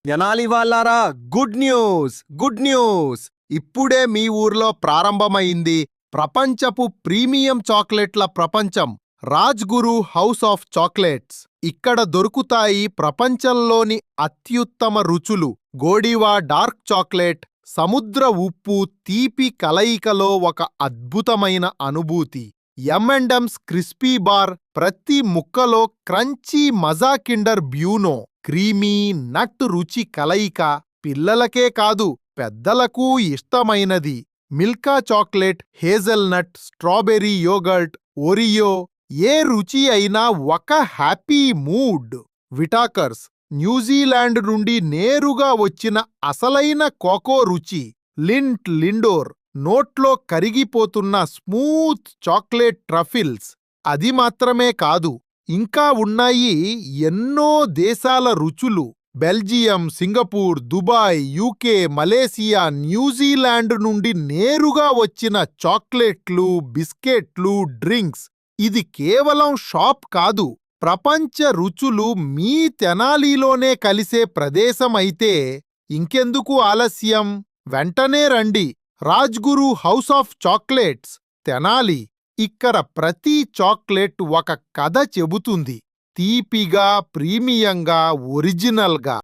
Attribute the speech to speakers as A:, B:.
A: తెనాలి వాళ్ళారా, good news. ఇప్పుడే మీ ఊర్లో ప్రారంభమైంది ప్రపంచపు ప్రీమియం చాక్లెట్ల ప్రపంచం, రాజ్ గురు హౌస్ ఆఫ్ చాక్లెట్స్. ఇక్కడ దొరుకుతాయి ప్రపంచంలోని అత్యుత్తమ రుచులు. గోడివా డార్క్ చాక్లెట్ సముద్ర ఉప్పు తీపి కలయికలో ఒక అద్భుతమైన అనుభూతి. M&M's క్రిస్పీ బార్ ప్రతి ముక్కలో క్రంచీ మజా. కిండర్ బ్యూనో క్రీమీ నట్ రుచి కలయిక పిల్లలకే కాదు పెద్దలకు ఇష్టమైనది. Milka chocolate hazelnut strawberry yogurt Oreo, ఏ రుచి అయినా ఒక హ్యాపీ మూడ్. విటాకర్స్ న్యూజిలాండ్ నుండి నేరుగా వచ్చిన అసలైన కోకో రుచి. లిండోర్ నోట్లో కరిగిపోతున్న స్మూత్ చాక్లెట్ ట్రఫిల్స్. అది మాత్రమే కాదు, ఇంకా ఉన్నాయి ఎన్నో దేశాల రుచులు. Belgium, Singapore, Dubai, UK, Malaysia, New Zealand నుండి నేరుగా వచ్చిన చాక్లెట్లు, బిస్కెట్లు, డ్రింక్స్. ఇది కేవలం షాప్ కాదు, ప్రపంచ రుచులు మీ తెనాలిలోనే కలిసే ప్రదేశం. అయితే ఇంకెందుకు ఆలస్యం, వెంటనే రండి. Rajguru house of chocolates, Tenali. ఇక్కడ ప్రతి చాక్లెట్ ఒక కథ చెబుతుంది, తీపిగా, ప్రీమియంగా, ఒరిజినల్గా.